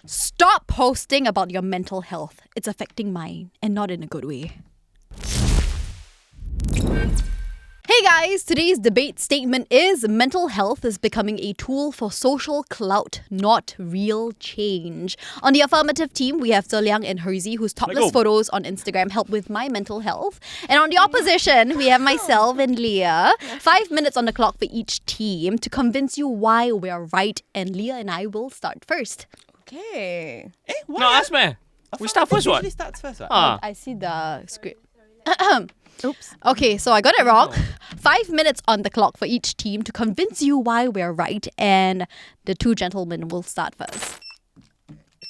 Stop posting about your mental health. It's affecting mine, and not in a good way. Hey guys, today's debate statement is mental health is becoming a tool for social clout, not real change. On the affirmative team, we have Zhe Liang and Hersey, whose topless photos on Instagram help with my mental health. And on the opposition, we have myself and Leah. 5 minutes on the clock for each team to convince you why we're right. And Leah and I will start first. Okay. No, ask me. We start first, what? Usually starts first, what? I see the script. Oops. Okay, so I got it wrong. 5 minutes on the clock for each team to convince you why we're right, and the two gentlemen will start first.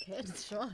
Okay, sure.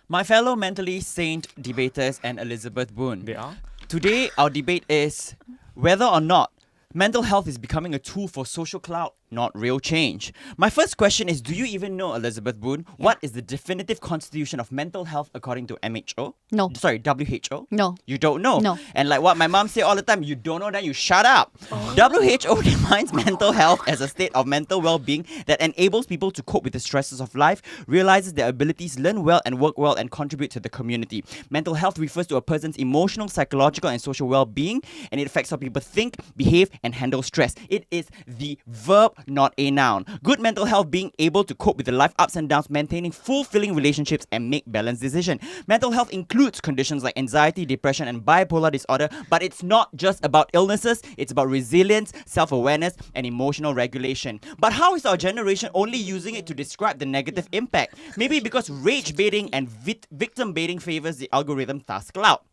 My fellow mentally sane debaters and Elizabeth Boone. They are? Today, our debate is whether or not mental health is becoming a tool for social clout, not real change. My first question is, do you even know, Elizabeth Boone, what is the definitive constitution of mental health according to WHO? No. Sorry, WHO? No. You don't know? No. And like what my mom say all the time, you don't know, then you shut up. WHO defines mental health as a state of mental well-being that enables people to cope with the stresses of life, realizes their abilities, learn well and work well, and contribute to the community. Mental health refers to a person's emotional, psychological, and social well-being, and it affects how people think, behave, and handle stress. It is the verb, not a noun. Good mental health being able to cope with the life ups and downs, maintaining fulfilling relationships, and make balanced decisions. Mental health includes conditions like anxiety, depression, and bipolar disorder, but it's not just about illnesses, it's about resilience, self-awareness, and emotional regulation. But how is our generation only using it to describe the negative impact? Maybe because rage baiting and victim baiting favors the algorithm thus CLOUT.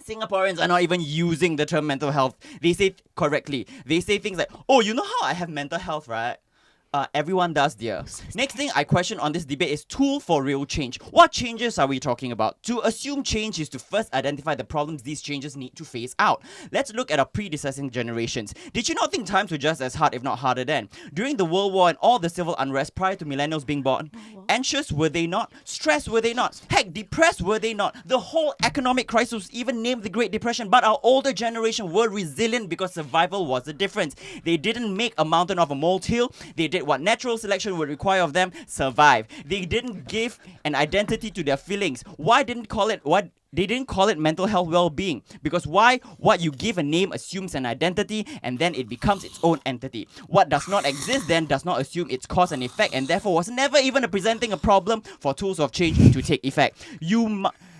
Singaporeans are not even using the term mental health. They say correctly. They say things like, oh, you know how I have mental health, right? Everyone does, dear. Next thing I question on this debate is tool for real change. What changes are we talking about? To assume change is to first identify the problems these changes need to phase out. Let's look at our predecessing generations. Did you not think times were just as hard, if not harder then? During the World War and all the civil unrest prior to millennials being born, anxious were they not? Stressed were they not? Heck, depressed were they not? The whole economic crisis was even named the Great Depression, but our older generation were resilient because survival was the difference. They didn't make a mountain of a molehill. They did what natural selection would require of them: survive. They didn't give an identity to their feelings. They didn't call it mental health well-being, because what you give a name assumes an identity, and then it becomes its own entity. What does not exist then does not assume its cause and effect, and therefore was never even presenting a problem for tools of change to take effect.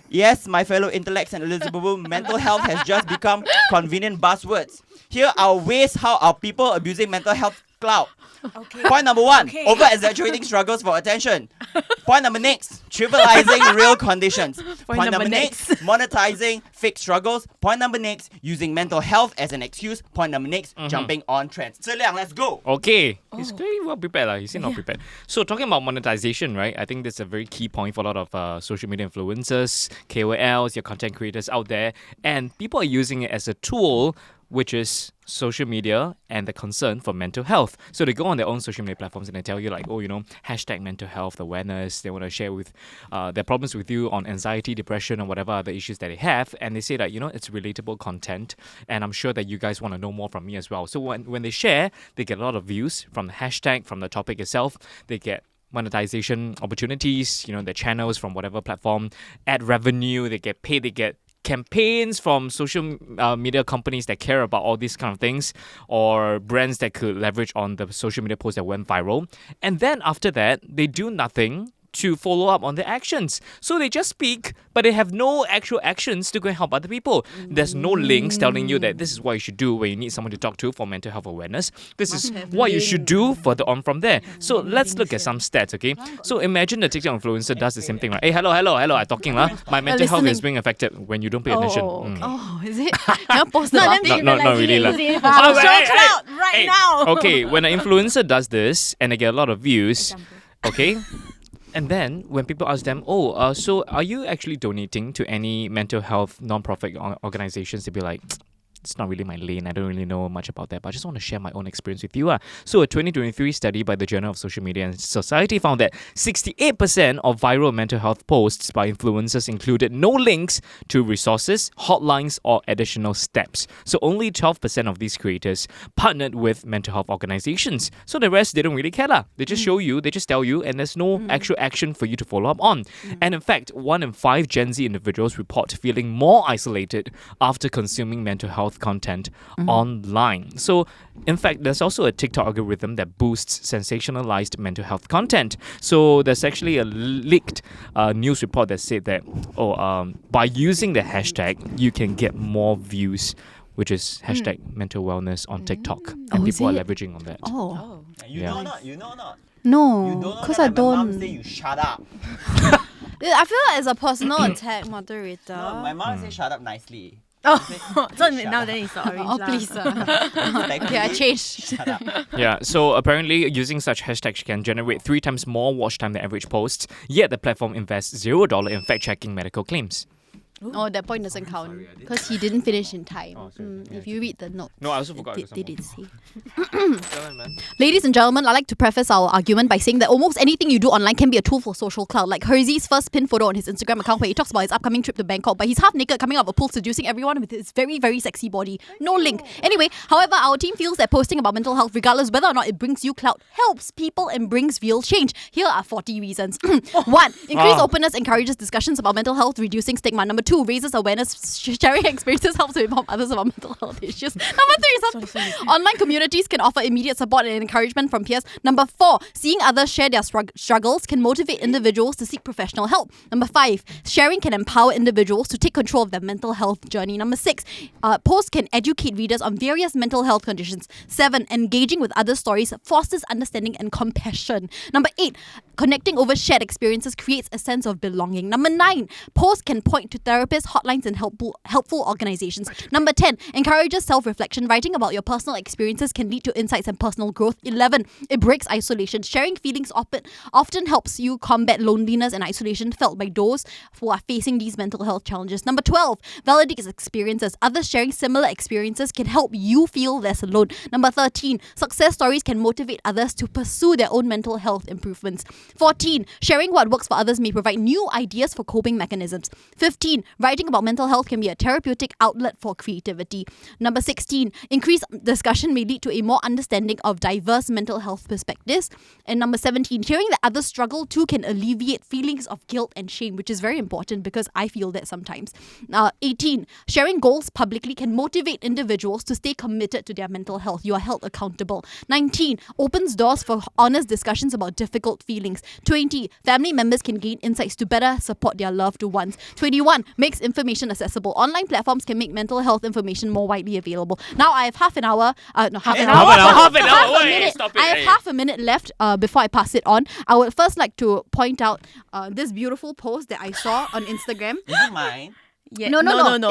Yes, my fellow intellects and Elizabeth Boone, mental health has just become convenient buzzwords. Here are ways how our people abusing mental health clout. Okay. Point number one, over-exaggerating struggles for attention. Point number next, trivializing real conditions. Point number next, monetizing fake struggles. Point number next, using mental health as an excuse. Point number next, jumping on trends. Zhe Liang, let's go. Okay. He's very well prepared. He's not prepared. So talking about monetization, right? I think that's a very key point for a lot of social media influencers, KOLs, your content creators out there. And people are using it as a tool, which is social media and the concern for mental health. So they go on their own social media platforms and they tell you like, oh, hashtag mental health awareness. They want to share with their problems with you on anxiety, depression, or whatever other issues that they have. And they say that, it's relatable content. And I'm sure that you guys want to know more from me as well. So when they share, they get a lot of views from the hashtag, from the topic itself. They get monetization opportunities, their channels from whatever platform, ad revenue, they get paid, they get campaigns from social media companies that care about all these kind of things, or brands that could leverage on the social media posts that went viral. And then after that, they do nothing to follow up on their actions. So they just speak, but they have no actual actions to go and help other people. There's no links telling you that this is what you should do when you need someone to talk to for mental health awareness. This is what you should do further on from there. So let's look at some stats, okay? So imagine the TikTok influencer does the same thing, right? Hey, hello, I'm talking. My mental health is being affected when you don't pay attention. Oh, is it? Not post it. Not really. CLOUT right now. Okay, when an influencer does this and they get a lot of views, okay? And then when people ask them, so are you actually donating to any mental health non-profit organizations? They'll be like, it's not really my lane. I don't really know much about that, but I just want to share my own experience with you. So a 2023 study by the Journal of Social Media and Society found that 68% of viral mental health posts by influencers included no links to resources, hotlines, or additional steps. So only 12% of these creators partnered with mental health organizations. So the rest, they don't really care. They just show you, they just tell you, and there's no actual action for you to follow up on. And in fact, 1 in 5 Gen Z individuals report feeling more isolated after consuming mental health content online. So, in fact, there's also a TikTok algorithm that boosts sensationalized mental health content. So, there's actually a leaked news report that said that, by using the hashtag, you can get more views, which is hashtag mental wellness on TikTok. And people are leveraging on that. You know not? You know not? No, You don't know because that I my mom don't. say you shut up. I feel like it's a personal attack, moderator. No, my mom say shut up nicely. Oh, She so say, now "Shut then it's the orange Oh, lah. please. Thankfully, Okay, I changed. Shut up. Yeah, so apparently using such hashtags can generate 3 times more watch time than average posts, yet the platform invests $0 in fact-checking medical claims. Oh, that point doesn't count because he didn't finish in time. If you read the note, No, I also forgot. they did say. Man. Ladies and gentlemen, I'd like to preface our argument by saying that almost anything you do online can be a tool for social clout. Like Herzy's first pin photo on his Instagram account where he talks about his upcoming trip to Bangkok, but he's half naked coming out of a pool seducing everyone with his very, very sexy body. No link. Anyway, however, our team feels that posting about mental health, regardless whether or not it brings you clout, helps people and brings real change. Here are 40 reasons. 1. Increased openness encourages discussions about mental health, reducing stigma. Number 2, raises awareness. Sharing experiences helps to inform others about mental health issues. Number 3, online communities can offer immediate support and encouragement from peers. Number 4, seeing others share their struggles can motivate individuals to seek professional help. Number 5, sharing can empower individuals to take control of their mental health journey. Number 6, posts can educate readers on various mental health conditions. 7, engaging with other stories fosters understanding and compassion. Number 8, connecting over shared experiences creates a sense of belonging. Number 9, posts can point to therapists, hotlines, and helpful organizations. Number 10, encourages self-reflection. Writing about your personal experiences can lead to insights and personal growth. 11, it breaks isolation. Sharing feelings often helps you combat loneliness and isolation felt by those who are facing these mental health challenges. Number 12, validates experiences. Others sharing similar experiences can help you feel less alone. Number 13, success stories can motivate others to pursue their own mental health improvements. 14, sharing what works for others may provide new ideas for coping mechanisms. 15, writing about mental health can be a therapeutic outlet for creativity. Number 16, increased discussion may lead to a more understanding of diverse mental health perspectives. And number 17, hearing that others struggle too can alleviate feelings of guilt and shame, which is very important because I feel that sometimes. 18, sharing goals publicly can motivate individuals to stay committed to their mental health. You are held accountable. 19, opens doors for honest discussions about difficult feelings. 20, family members can gain insights to better support their loved ones. 21, makes information accessible. Online platforms can make mental health information more widely available. Now I have half an hour. Wait, stop it. I have half a minute left before I pass it on. I would first like to point out this beautiful post that I saw on Instagram. Is it mine? Yeah. No.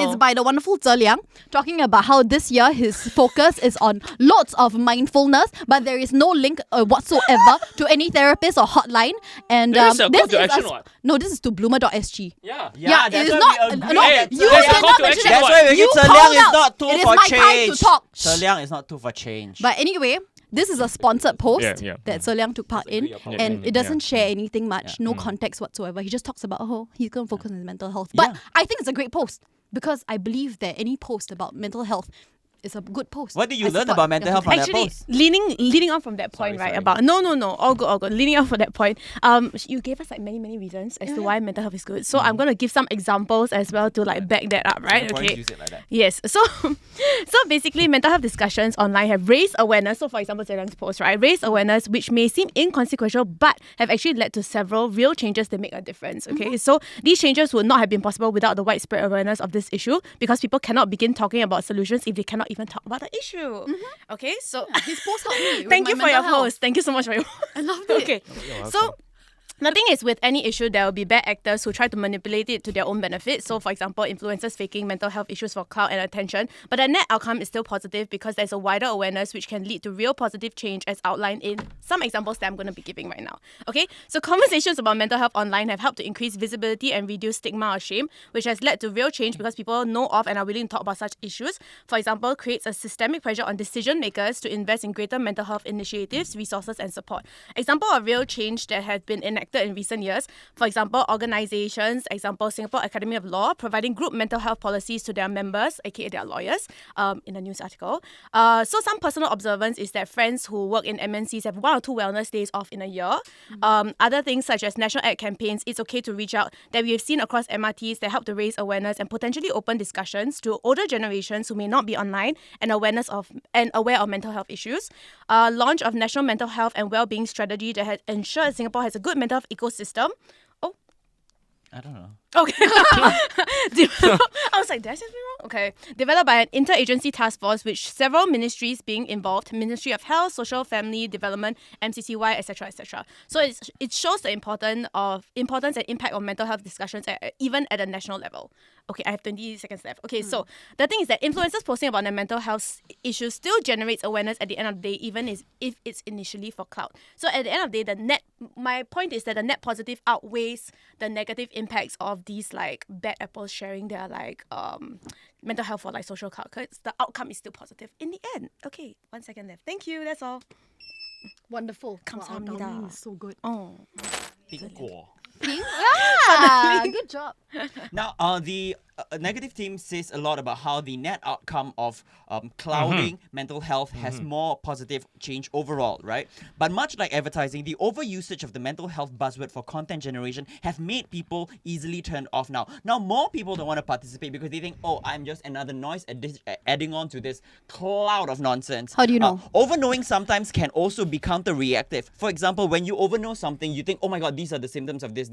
It's by the wonderful Zhe Liang, talking about how this year his focus is on lots of mindfulness, but there is no link whatsoever to any therapist or hotline. And There is a call to is action, what? No, this is to bloomer.sg. Yeah. Yeah, that's it is why not. we agree. No, Hey, you there's a cannot call to mention action, that. That's why we You Zhe called Liang is out. not tool It is for my time to change. talk. Zhe Liang is not tool for change. But anyway, this is a sponsored post Yeah. that Zhe Liang took part in, and it doesn't share anything much, no context whatsoever. He just talks about, he's going to focus on his mental health. But I think it's a great post because I believe that any post about mental health is a good post. What did you I learn support about mental their health from that Actually, post? leaning on from that point, right? sorry. About no, all good. Leaning on from that point, you gave us like many reasons as to why mental health is good. So I'm gonna give some examples as well to like back that up, right? Singaporeans Okay. use it like that. Yes. So basically, mental health discussions online have raised awareness. So for example, Zhe Liang's post, right, raised awareness which may seem inconsequential, but have actually led to several real changes that make a difference. Okay. So these changes would not have been possible without the widespread awareness of this issue because people cannot begin talking about solutions if they cannot even talk about the issue. Okay, so His post helped me. with thank my you for your mental health. post. Thank you so much for your post. I loved it. Okay, so The thing is, with any issue, there will be bad actors who try to manipulate it to their own benefit. So, for example, influencers faking mental health issues for clout and attention. But the net outcome is still positive because there's a wider awareness which can lead to real positive change as outlined in some examples that I'm going to be giving right now. Okay, so conversations about mental health online have helped to increase visibility and reduce stigma or shame, which has led to real change because people know of and are willing to talk about such issues. For example, creates a systemic pressure on decision makers to invest in greater mental health initiatives, resources, and support. Example of real change that has been enacted in recent years. For example, organizations, example, Singapore Academy of Law, providing group mental health policies to their members, aka their lawyers, in a news article. So some personal observance is that friends who work in MNCs have 1 or 2 wellness days off in a year. Other things such as national ad campaigns, it's okay to reach out, that we have seen across MRTs that help to raise awareness and potentially open discussions to older generations who may not be online and aware of mental health issues. Launch of national mental health and well-being strategy that has ensured Singapore has a good mental health ecosystem. I don't know. Okay. I was like, did I say something wrong? Okay. Developed by an interagency task force which several ministries being involved, Ministry of Health, Social Family Development, MCCY, etc., etc. So it shows the importance and impact of mental health discussions even at a national level. Okay, I have 20 seconds left. Okay, so the thing is that influencers posting about their mental health issues still generates awareness at the end of the day, even if it's initially for clout. So at the end of the day, my point is that the net positive outweighs the negative impacts of these like bad apples sharing their like mental health for like social clout, because the outcome is still positive in the end. Okay, 1 second left. Thank you. That's all. Wonderful. 감사합니다. Wow, Downing is so good. Oh. 苹果. Yeah, good job. Now, the negative team says a lot about how the net outcome of clouding mental health has more positive change overall, right? But much like advertising, the overusage of the mental health buzzword for content generation have made people easily turned off now. Now, more people don't want to participate because they think, oh, I'm just another noise adding on to this cloud of nonsense. How do you know? Overknowing sometimes can also be counter-reactive. For example, when you overknow something, you think, oh my god, these are the symptoms of this,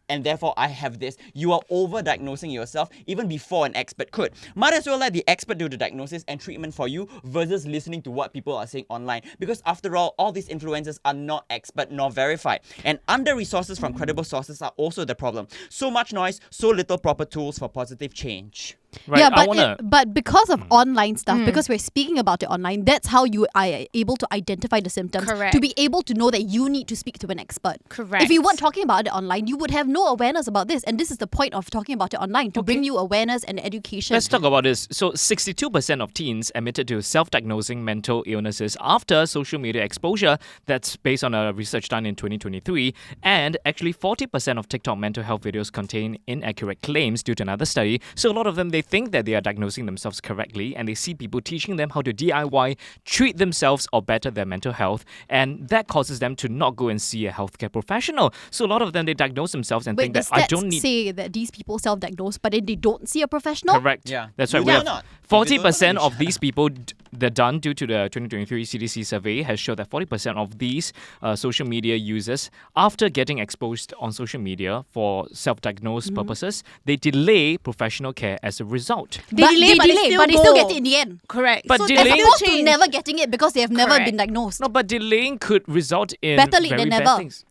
and therefore I have this. You are over-diagnosing yourself even before an expert could. Might as well let the expert do the diagnosis and treatment for you versus listening to what people are saying online. Because after all these influencers are not expert nor verified. And under-resources from credible sources are also the problem. So much noise, so little proper tools for positive change. Right, yeah, but because of online stuff, because we're speaking about it online, that's how you are able to identify the symptoms. Correct. To be able to know that you need to speak to an expert. Correct. If you weren't talking about it online, you would have no awareness about this. And this is the point of talking about it online, to bring you awareness and education. Let's talk about this. So 62% of teens admitted to self-diagnosing mental illnesses after social media exposure. That's based on a research done in 2023. And actually 40% of TikTok mental health videos contain inaccurate claims due to another study. So a lot of them, they think that they are diagnosing themselves correctly and they see people teaching them how to DIY, treat themselves or better their mental health, and that causes them to not go and see a healthcare professional. So a lot of them, they diagnose themselves and think the that I don't need... say that these people self-diagnose, but then they don't see a professional? Correct. Yeah. That's right. You We do have not. 40% of these people, they're done due to the 2023 CDC survey, has showed that 40% of these social media users, after getting exposed on social media for self-diagnosed purposes, they delay professional care as a result. They delay, but they still get it in the end. Correct. But so delay- As opposed to never getting it because they have never Correct. been diagnosed. No, but delaying could result in Better late very than bad never. things.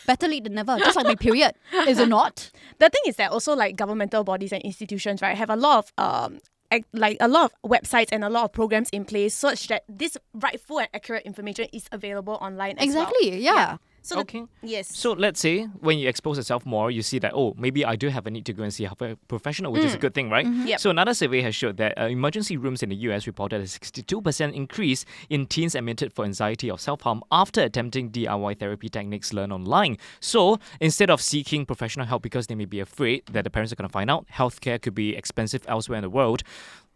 Better late than never. Just like my period. Is it not? The thing is that also like governmental bodies and institutions, right, have a lot of a lot of websites and a lot of programs in place such that this rightful and accurate information is available online as well. Exactly, yeah. So Okay. yes. So let's say when you expose yourself more, you see that, oh, maybe I do have a need to go and see a professional, which is a good thing, right? Yep. So another survey has showed that emergency rooms in the US reported a 62% increase in teens admitted for anxiety or self-harm after attempting DIY therapy techniques learned online. So instead of seeking professional help because they may be afraid that the parents are going to find out, healthcare could be expensive elsewhere in the world.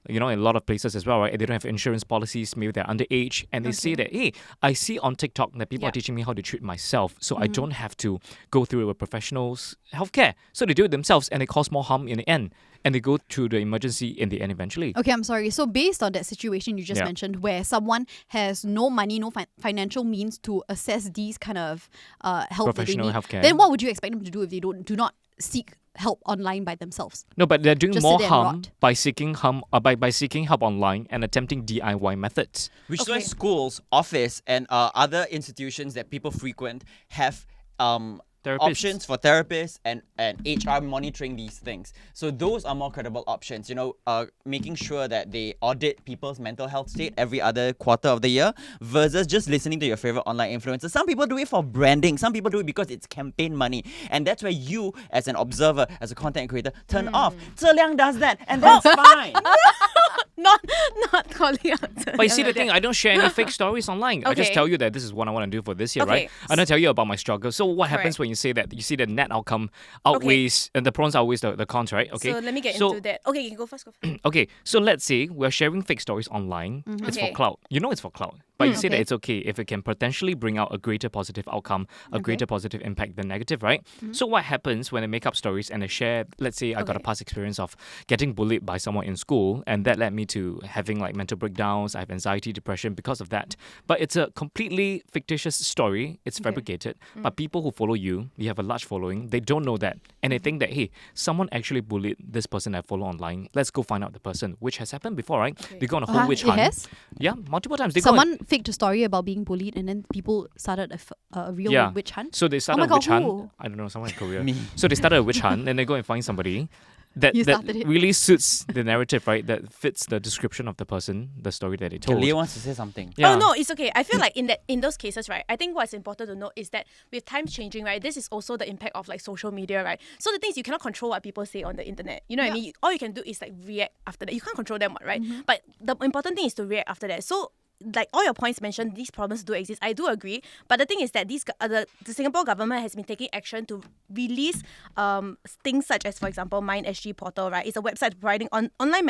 You know, in a lot of places as well, right? They don't have insurance policies, maybe they're underage, and they say that, hey, I see on TikTok that people are teaching me how to treat myself, so I don't have to go through a professional's healthcare. So they do it themselves, and they cause more harm in the end, and they go through the emergency in the end eventually. Okay, I'm sorry. So based on that situation you just mentioned, where someone has no money, no financial means to assess these kind of help that they Professional need, healthcare. then what would you expect them to do if they do not seek help online by themselves? No, but they're doing Just more sit there and harm rot. by seeking help online and attempting DIY methods. Which is why schools, office, and other institutions that people frequent have options for therapists and HR monitoring these things. So those are more credible options. Making sure that they audit people's mental health state every other quarter of the year versus just listening to your favorite online influencers. Some people do it for branding. Some people do it because it's campaign money. And that's where you, as an observer, as a content creator, turn off. Zhe Liang does that, and that's fine. Not calling out. But you see the thing, I don't share any fake stories online. I just Okay. tell you that this is what I want to do for this year, Okay. right? I don't tell you about my struggle. So what happens Correct. when you say that? You see the net outcome outweighs, and the pros outweighs the cons, right? Okay. So let me get into that. Okay, you can go first. Okay, so let's say we're sharing fake stories online. It's for Okay. CLOUT. You know it's for CLOUT. But you say that Okay. it's okay if it can potentially bring out a greater positive outcome, a greater positive impact than negative, right? So what happens when I make up stories and I share, let's say I got a Okay. past experience of getting bullied by someone in school, and that led me to having like mental breakdowns, I have anxiety, depression because of that. But it's a completely fictitious story, it's fabricated. But people who follow you have a large following, they don't know that. And they think that, hey, someone actually bullied this person I follow online. Let's go find out the person, which has happened before, right? They go on a whole witch It hunt. has? Yeah, multiple times. They go on- Someone faked a story about being bullied, and then people started a real Yeah. witch hunt. So they started my a God, witch hunt. who? I don't know, someone in Korea. Me. So they started a witch hunt, and they go and find somebody that, You that started it. really suits the narrative, right? That fits the description of the person, the story that they told. Leah wants to say something. Yeah. Oh no, it's okay. I feel like in those cases, right? I think what's important to note is that with times changing, right, this is also the impact of like social media, right? So the thing is, you cannot control what people say on the internet. You know what I mean? All you can do is like react after that. You can't control them, right? But the important thing is to react after that. So like all your points mentioned, these problems do exist. I do agree, but the thing is that the Singapore government has been taking action to release things such as, for example, Mind SG portal. Right, it's a website providing online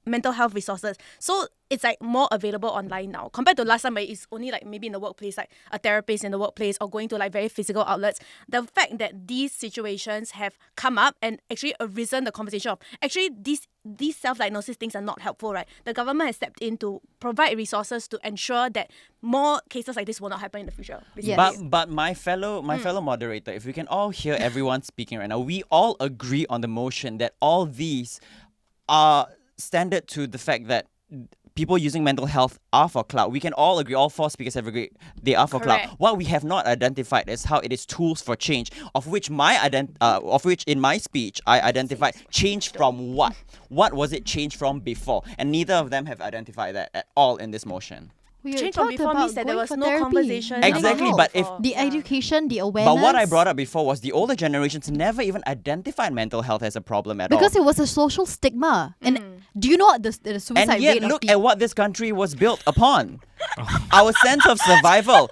mental health resources. So it's like more available online now compared to last time where it's only like maybe in the workplace, like a therapist in the workplace or going to like very physical outlets. The fact that these situations have come up and actually arisen the conversation of actually these self-diagnosis things are not helpful, right? The government has stepped in to provide resources to ensure that more cases like this will not happen in the future. basically. Yes. But my fellow moderator, if we can all hear everyone speaking right now, we all agree on the motion that all these are standard to the fact that people using mental health are for CLOUT. We can all agree, all four speakers have agreed, they are for Correct. CLOUT. What we have not identified is how it is tools for change, of which in my speech I identified change from what? What was it changed from before? And neither of them have identified that at all in this motion. We Change from talked before about means that there going was for no therapy. conversation. Exactly, about but it if- before. The education, the awareness. But what I brought up before was the older generations never even identified mental health as a problem at all. because it was a social stigma. And do you know what the suicide And yet, rate of look people? at what this country was built upon. Our sense of survival.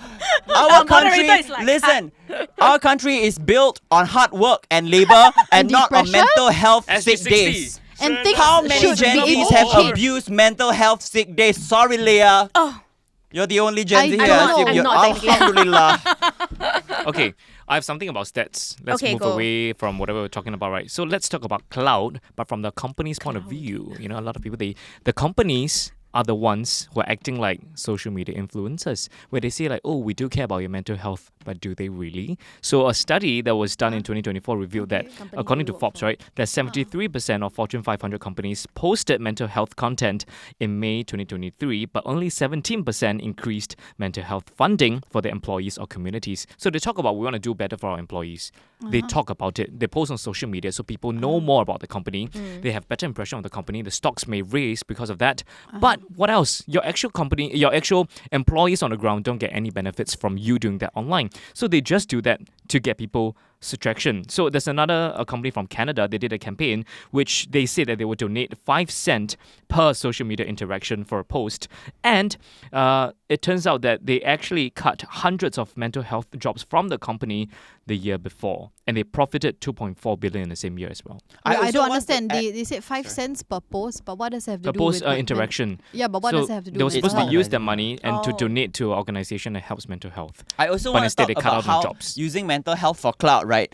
Our country, moderator is like, listen, our country is built on hard work and labor and not on depression? mental health sick SG60. days. And things How many should Gen be able Zs to have change. abused mental health sick days? Sorry, Leah. Oh. You're the only Gen I Z don't here. know. You're- I'm not technically. Alhamdulillah. Okay, I have something about stats. Let's Okay, move go. away from whatever we're talking about, right? So let's talk about CLOUT, but from the company's point of view. You know, a lot of people, the companies are the ones who are acting like social media influencers, where they say like, oh, we do care about your mental health, but do they really? So a study that was done in 2024 revealed that, Company according to you work Forbes, for. right, that 73% of Fortune 500 companies posted mental health content in May 2023, but only 17% increased mental health funding for their employees or communities. So they talk about we want to do better for our employees. They talk about it. They post on social media so people know more about the company. They have better impression of the company. The stocks may raise because of that. But what else? Your actual company, your actual employees on the ground don't get any benefits from you doing that online. So they just do that to get people traction. So there's another company from Canada. They did a campaign which they said that they would donate 5 cents per social media interaction for a post. And it turns out that they actually cut hundreds of mental health jobs from the company the year before. And they profited 2.4 billion in the same year as well. I also don't want to understand. add- They said 5 cents per post, but what does it have to The do post with interaction. Yeah, but what So does it have to do they were with supposed mental to use health? their money and to Oh. donate to an organization that helps mental health. I also But want to instead talk they cut about out the how jobs. using mental health for CLOUT, right,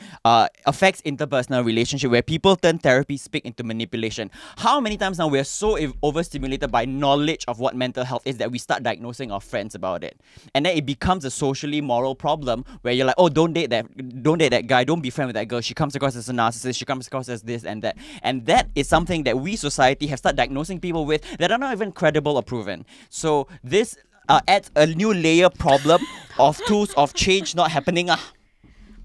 affects interpersonal relationship where people turn therapy speak into manipulation. How many times now we're so overstimulated by knowledge of what mental health is that we start diagnosing our friends about it, and then it becomes a socially moral problem where you're like, oh, don't date that guy, don't be friends with that girl. She comes across as a narcissist. She comes across as this and that, and that is something that we society have started diagnosing people with that are not even credible or proven. So this adds a new layer problem of tools of change not happening.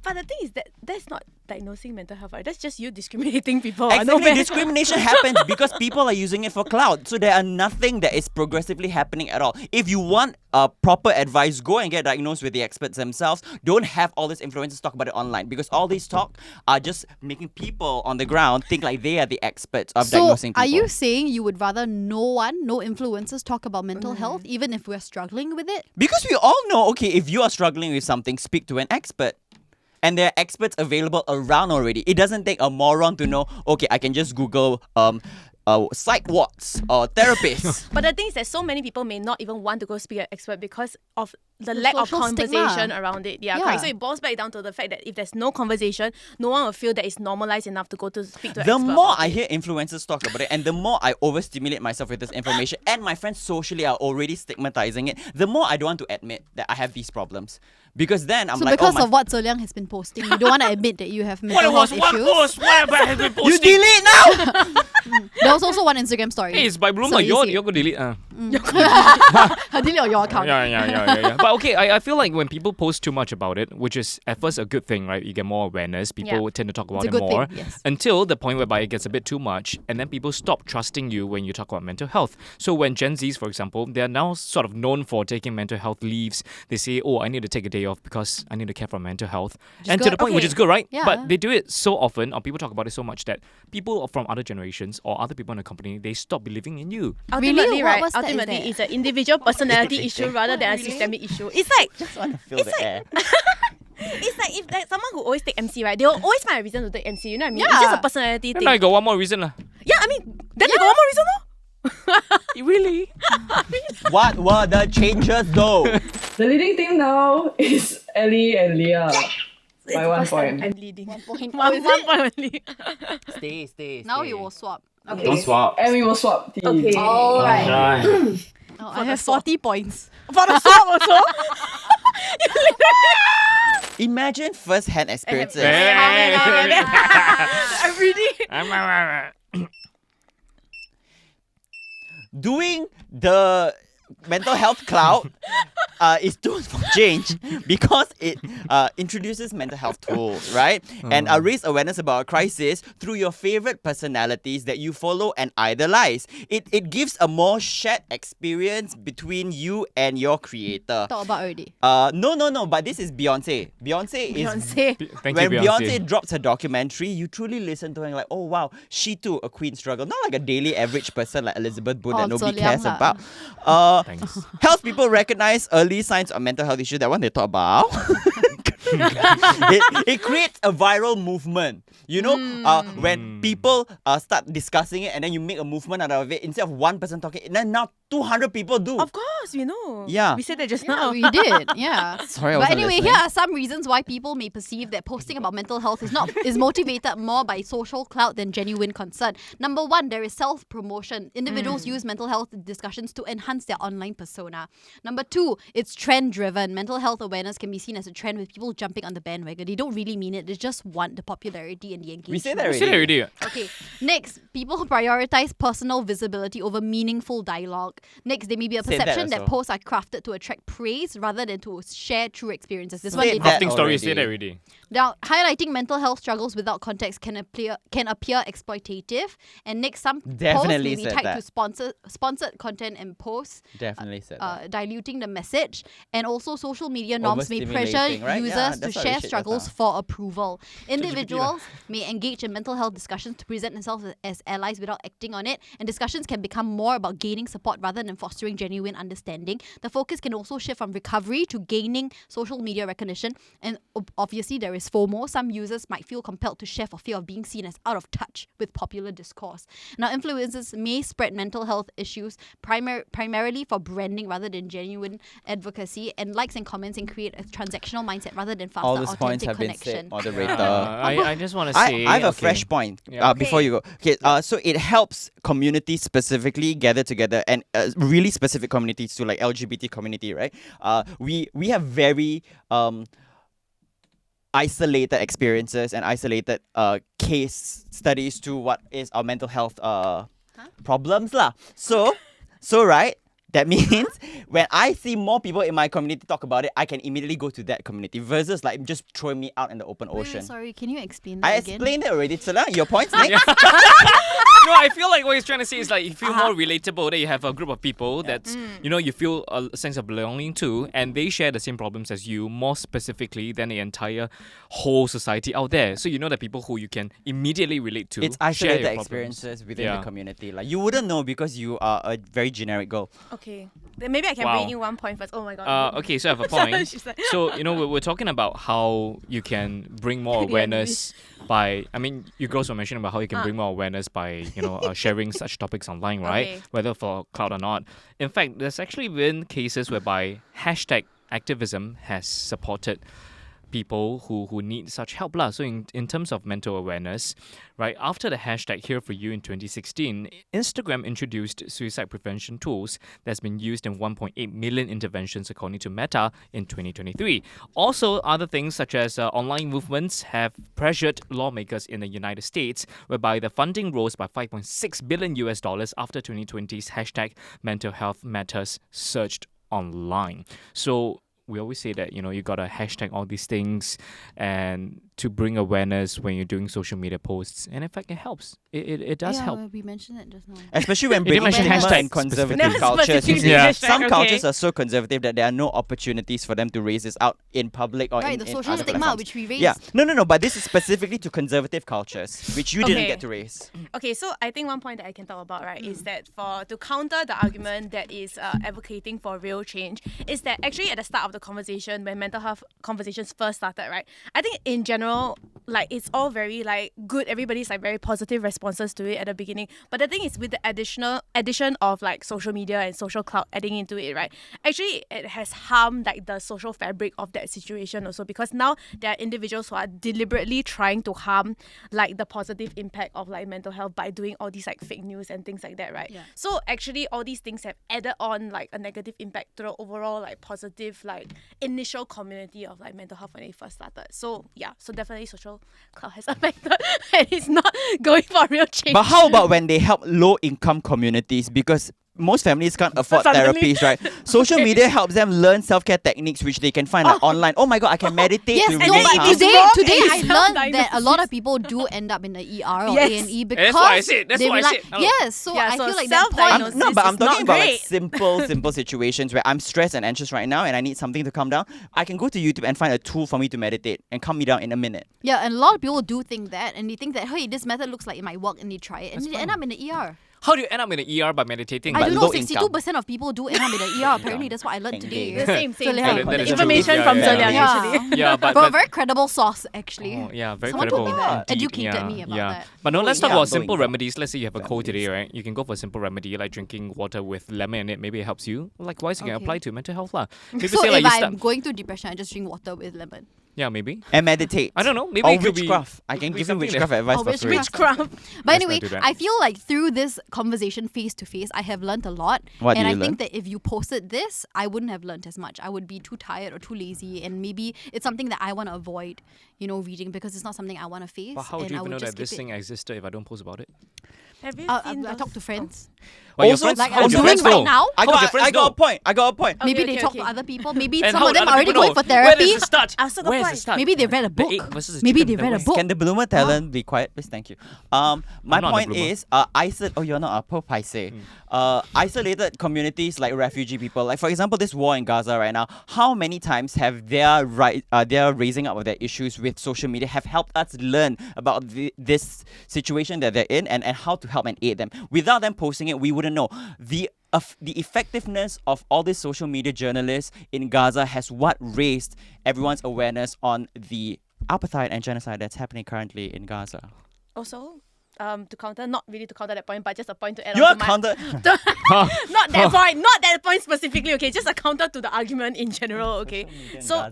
But the thing is that that's not diagnosing mental health, right? That's just you discriminating people. Exactly, discrimination happens because people are using it for clout. So there are nothing that is progressively happening at all. If you want proper advice, go and get diagnosed with the experts themselves. Don't have all these influencers talk about it online, because all these talk are just making people on the ground think like they are the experts of diagnosing people. Are you saying you would rather no influencers talk about mental health, even if we're struggling with it? Because we all know, okay, if you are struggling with something, speak to an expert. And there are experts available around already. It doesn't take a moron to know, okay, I can just Google psych wards or therapists. But the thing is that so many people may not even want to go speak to an expert because of the lack of social conversation stigma around it. Yeah, Yeah. correct. So it boils back down to the fact that if there's no conversation, no one will feel that it's normalized enough to go to speak to an The expert. more about I it. hear influencers talk about it, and the more I overstimulate myself with this information, and my friends socially are already stigmatizing it, the more I don't want to admit that I have these problems. Because then I'm So like, because oh my... of what So Liang has been posting, you don't want to admit that you have What mental was health one issues. post? What have been You posting? delete now! There was also one Instagram story. Hey, it's by rumor. So You're easy. go delete. Delete on your account. Yeah. But okay, I feel like when people post too much about it, which is at first a good thing, right? You get more awareness. People Yeah. would tend to talk about It's a it good more. thing, yes. Until the point whereby it gets a bit too much, and then people stop trusting you when you talk about mental health. So when Gen Zs, for example, they are now sort of known for taking mental health leaves. They say, oh, I need to take a day off because I need to care for mental health. And to good. the point, which Okay. is good, right? Yeah. But they do it so often, or people talk about it so much that people from other generations or other people in the company, they stop believing in you. Ultimately, Really? right? What's that? Is Ultimately, that? it's an individual personality issue rather than a systemic issue. It's like Just want to feel the air. it's like if like someone who always take MC, right? They'll always find a reason to take MC. You know what I mean? It's Yeah. just a personality Then thing. I got one more reason. Yeah, I mean, then they got one more reason, no? Really? What were the changes though? The leading team now is Ellie and Leah. By 1 point. I'm leading. 1 point. One, Oh, is one it? point only. Stay. Now you will swap. Okay. Don't swap. And we will swap teams. Okay. All right. Right. Oh, I have 40 points. For the swap also. Imagine first-hand experiences. I'm ready. Doing the mental health cloud is tools for change because it introduces mental health tools, right? And raise awareness about a crisis through your favorite personalities that you follow and idolize. It gives a more shared experience between you and your creator. Talk about already. No, but this is Beyonce. Beyonce is Beyonce. Thank when you, Beyonce drops her documentary, you truly listen to her and like, oh wow, she too a queen struggle. Not like a daily average person like Elizabeth Boone that Oh, nobody so Liang cares lah. about. Thanks. Helps people recognize early signs of mental health issues. That one they talk about. it creates a viral movement. You know, when people start discussing it and then you make a movement out of it, instead of one person talking, and then now 200 people do. Of course, we know. Yeah. We said that just Yeah, now. we did. Yeah. Sorry, I But wasn't anyway, listening. here are some reasons why people may perceive that posting about mental health is motivated more by social clout than genuine concern. Number one, there is self-promotion. Individuals use mental health discussions to enhance their online persona. Number two, it's trend-driven. Mental health awareness can be seen as a trend with people jumping on the bandwagon. They don't really mean it. They just want the popularity and the engagement. We say that You said it already. already. Okay. Next, people prioritize personal visibility over meaningful dialogue. Next, there may be a Said that perception that also. posts are crafted to attract praise rather than to share true experiences. This Said one they that Crafting story, say that already. already. now, highlighting mental health struggles without context can appear exploitative. And next, some Definitely posts may be said tied that. to sponsored content and posts, Definitely said that. diluting the message. And also, social media norms may pressure Overstimulating, right? users Yeah, to that's what we share said just struggles now. for approval. Individuals may engage in mental health discussions to present themselves as allies without acting on it, and discussions can become more about gaining support rather than fostering genuine understanding. The focus can also shift from recovery to gaining social media recognition, and obviously there is FOMO. Some users might feel compelled to share for fear of being seen as out of touch with popular discourse. Now, influencers may spread mental health issues primarily for branding rather than genuine advocacy, and likes and comments can create a transactional mindset rather than faster, All these points authentic have been connection. said, moderator. I just want to say. I have a okay. fresh point Yeah. before you go. Okay, so it helps communities specifically gather together, and really specific communities too, like LGBT community, right? We have very isolated experiences and isolated case studies to what is our mental health problems lah. So right. That means when I see more people in my community talk about it, I can immediately go to that community versus like just throwing me out in the open ocean. Sorry, can you explain that I again? explained it already, Tsula. Your points next? No, I feel like what he's trying to say is like you feel more relatable that you have a group of people that's you feel a sense of belonging to, and they share the same problems as you, more specifically than the entire whole society out there. So you know the people who you can immediately relate to. It's share isolated your problems. experiences within Yeah. the community. Like you wouldn't know because you are a very generic girl. Okay. Then maybe I can Wow. bring in one point first. Oh my god. Okay, so I have a point. She's like- So, we're talking about how you can bring more Yeah, awareness by, you girls were mentioning about how you can bring more awareness by, sharing such topics online, right? Okay. Whether for CLOUT or not. In fact, there's actually been cases whereby hashtag activism has supported people who need such help. So in terms of mental awareness, right, after the hashtag Here For You in 2016, Instagram introduced suicide prevention tools that's been used in 1.8 million interventions according to Meta in 2023. Also, other things such as online movements have pressured lawmakers in the United States, whereby the funding rose by $5.6 billion after 2020's hashtag Mental Health Matters surged online. So we always say that, you gotta hashtag all these things and to bring awareness when you're doing social media posts. And in fact, it helps. It does help. We mentioned it just now. Especially when You didn't bringing mention people hashtag in conservative Never cultures. You specifically see, Yeah. hashtag, some okay. cultures are so conservative that there are no opportunities for them to raise this out in public or Right, in the in social other stigma platforms. which we raised. Yeah, no. But this is specifically to conservative cultures, which you didn't Okay. get to raise. Okay, so I think one point that I can talk about, right, is that to counter the argument that is advocating for real change, is that actually at the start of the conversation, when mental health conversations first started, right, I think in general, like, it's all very like good. Everybody's like very positive responses to it at the beginning. But the thing is, with the addition of like social media and social clout adding into it, right, actually it has harmed like the social fabric of that situation also, because now there are individuals who are deliberately trying to harm like the positive impact of like mental health by doing all these like fake news and things like that, right? Yeah. So actually all these things have added on like a negative impact to the overall like positive like initial community of like mental health when it first started. So yeah, so definitely social clout has affected and it's not going for real change. But how about when they help low-income communities? Because most families can't afford Suddenly. therapies, right? Social media helps them learn self-care techniques, which they can find like online. Oh my god, I can meditate Yes, to no, release but calm. today I it's learned that a lot self-diagnosis. of people do end up in the ER or Yes. A&E because That's what I said. That's they what I rely- said. Hello. Yes, so Yeah, I so feel like that point. self-diagnosis No, but I'm is talking not about like great. simple situations where I'm stressed and anxious right now and I need something to calm down. I can go to YouTube and find a tool for me to meditate and calm me down in a minute. Yeah, and a lot of people do think that, and they think that, hey, this method looks like it might work, and they try it, and That's they end up in the ER. How do you end up in the ER by meditating? I But don't know, low income. 62% of people do end up in the ER. Apparently, that's what I learned today. Engage. Same. So, Yeah, that is true. Information Yeah, from yeah, Zeliang yeah. actually. Yeah, but From a but- very credible source, actually. Oh, yeah, very Someone credible. told me that. Indeed, Educated yeah, me about yeah. that. But no, let's talk Yeah, about low simple income remedies. Let's say you have a cold today, right? You can go for a simple remedy like drinking water with lemon in it. Maybe it helps you. Likewise, you can Okay. apply to mental health lah. People So say like if you I'm start. going through depression, I just drink water with lemon. Yeah, maybe. And meditate. I don't know. Maybe Or it could be. witchcraft. I it can could be give you something witchcraft that- advice Oh, for free. witchcraft. But Let's anyway, not do that. I feel like through this conversation face to face, I have learned a lot. What and do I you think learn? that if you posted this, I wouldn't have learned as much. I would be too tired or too lazy, and maybe it's something that I want to avoid, reading, because it's not something I want to face. But how would and you I even would know just that this skip thing existed if I don't post about it? Have you it. seen I those- talk to friends. But your Also, friends, Like how I'm would your doing friends right know? now. I How would got, your friends I got know? a point. I got a point. Maybe Okay, they talk okay. to other people. Maybe And some how of would them other are already people going know? for Where therapy. does it start? I also got Where's the point. start? Maybe they read a The book. egg versus the Maybe chicken, they the read a where? book. Can the bloomer talent be quiet, please? Thank you. My I'm not the point bloomer. is, you're not a poor paise. Isolated communities like refugee people, like for example, this war in Gaza right now. How many times have their raising up of their issues with social media have helped us learn about this situation that they're in and how to help and aid them? Without them posting it, we wouldn't know. The effectiveness of all these social media journalists in Gaza has what raised everyone's awareness on the apartheid and genocide that's happening currently in Gaza. Also, to counter, not really to counter that point, but just a point to add You're on to my... counter. Not that point, not that point specifically, okay? Just a counter to the argument in general, okay? So,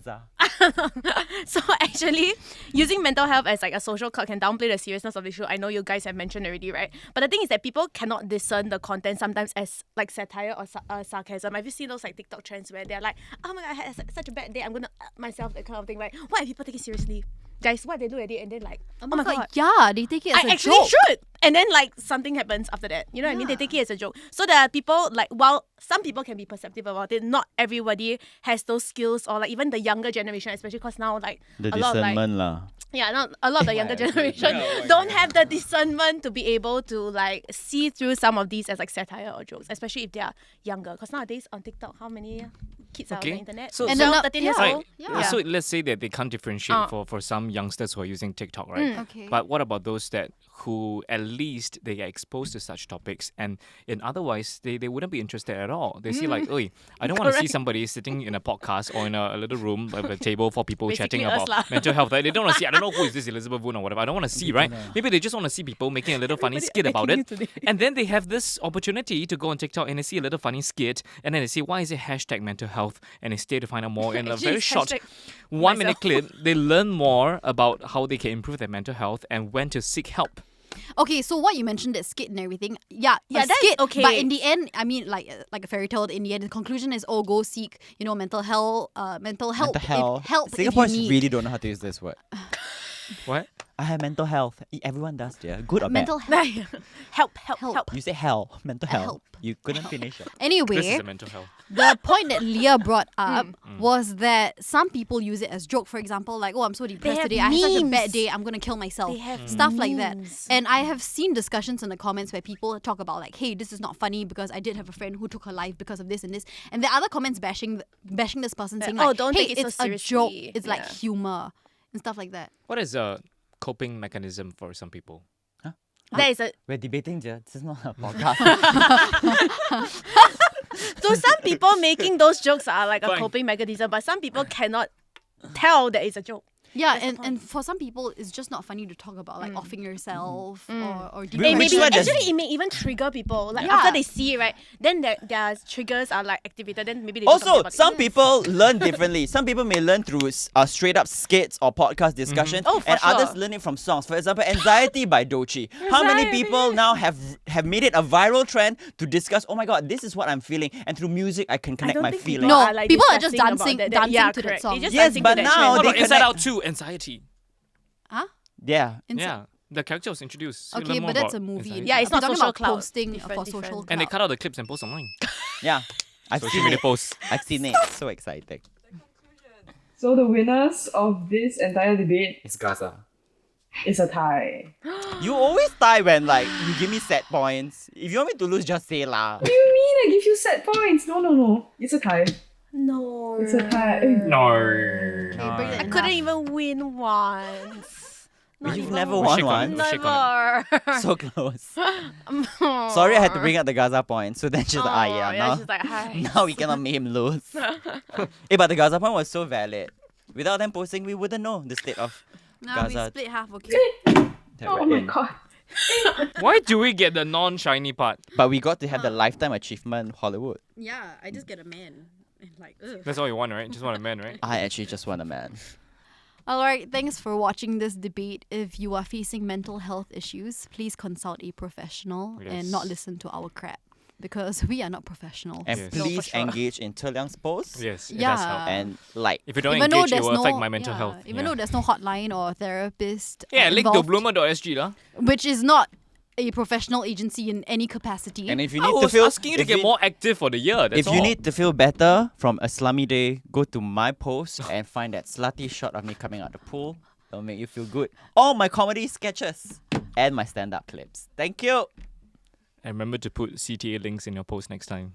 so actually, using mental health as like a social clout can downplay the seriousness of the issue. I know you guys have mentioned already, right? But the thing is that people cannot discern the content sometimes as like satire or sarcasm. Have you seen those like TikTok trends where they're like, oh my god, I had such a bad day, I'm gonna myself, that kind of thing, right? Why are people taking it seriously? Guys, what they look at it and then like, oh my god. Yeah, they take it as I a actually joke. should. And then like something happens after that. You know what I mean? They take it as a joke. So there are people like, while some people can be perceptive about it, not everybody has those skills, or like even the younger generation, especially because now like The a lot of like discernment lah. not a lot of the younger generation don't have the discernment to be able to like see through some of these as like satire or jokes, especially if they are younger. Because nowadays on TikTok, how many kids are on the internet? So- And so- they're not- 13 years yeah. old. Yeah. So let's say that they can't differentiate Uh. for some youngsters who are using TikTok, right? Okay. But what about those that who at least they get exposed to such topics, and in otherwise they wouldn't be interested at all. They see like, oi, I don't want to see Correct. somebody sitting in a podcast or in a little room with a table for people chatting Basically us about lah. mental health. Like, they don't want to see. I don't know who is this Elizabeth Woon or whatever. I don't want to see, right? Maybe they just want to see people making a little funny skit about it, and then they have this opportunity to go on TikTok and they see a little funny skit, and then they say, why is it hashtag mental health? And they stay to find out more in a Actually, very it's short hashtag 1 minute myself. clip. They learn more about how they can improve their mental health and when to seek help. Okay, so what you mentioned, that skit and everything, yeah, Yeah, a that's skit. okay. But in the end, I mean, like a fairy tale. In the end, the conclusion is, oh, go seek, mental health, mental help, Mental health. help if you Singaporeans need. really don't know how to use this word. What? I have mental health. Everyone does, yeah. Good or mental bad? help. Help. You say hell. Mental health. Help. You couldn't finish it. This is Anyway, a mental health. the point that Leah brought up was that some people use it as joke. For example, like, oh, I'm so depressed have today. I had such a memes. bad day. I'm gonna kill myself. They have Stuff like that. memes. And I have seen discussions in the comments where people talk about like, hey, this is not funny because I did have a friend who took her life because of this and this. And there are other comments bashing this person, saying oh, like, don't hey, take it so it's a joke. seriously. It's like Yeah. humor and stuff like that. What is a coping mechanism for some people? That is a We're debating, yeah. This is not a podcast. so some people making those jokes are like a Fine. coping mechanism, but some people cannot tell that it's a joke. Yeah, That's the and for some people, it's just not funny to talk about, like offing yourself or Which Maybe one does- actually it may even trigger people. Like Yeah. after they see it, right, then their triggers are like activated. Then maybe they do something Also, about it. some people learn differently. Some people may learn through straight up skits or podcast discussions, Oh, for and others sure. learn it from songs. For example, Anxiety by Doechii. How many Anxiety. people now have made it a viral trend to discuss, oh my god, this is what I'm feeling, and through music I can I connect don't my think feelings. No, people are, like, people are just discussing about dancing- that. dancing Yeah, to that correct. song. They just Yes, dancing but to that now trend. What they about Inside connect- Out 2, Anxiety? Huh? Yeah. Yeah. The character was introduced. You Okay, learn more but that's a about movie. anxiety. Yeah, it's We're not talking social about clout. posting Different, for social different. And they clout. cut out the clips and post online. Yeah. I've Social seen media it. posts. I've seen it. So exciting. So the winners of this entire debate It's Gaza. is a tie. You always tie when like you give me set points. If you want me to lose, just say lah. What do you mean I give you set points? No. It's a tie. No. It's a tie. No. Okay, bring it I enough. couldn't even win once. Not You've even never We won shake on one. it. We shake on Never. So close. Sorry, I had to bring up the Gaza point. So then she's like, yeah, now, she's like, hi. now we cannot make him lose. But the Gaza point was so valid. Without them posting, we wouldn't know the state of Now we Gaza. split half, okay? that Oh we're my in. god. Why do we get the non-shiny part? But we got to have the Lifetime Achievement Hollywood. Yeah, I just get a man. Like, ugh. That's all you want, right? Just want a man, right? I actually just want a man. Alright, thanks for watching this debate. If you are facing mental health issues, please consult a professional and not Yes. listen to our crap. Because we are not professionals. And Yes. No, for please sure. engage in Liang's posts. Yes, it Yeah. does help. And like. If you don't Even though engage, it there's will no affect my mental health. Even Yeah. though there's no hotline or therapist Yeah, link to involved, bloomer.sg lah. which is not a professional agency in any capacity. And if you I need to was feel asking you to if get more active for the year. That's If all. you need to feel better from a slummy day, go to my post and find that slutty shot of me coming out the pool. It'll make you feel good. All my comedy sketches and my stand-up clips. Thank you. And remember to put CTA links in your post next time.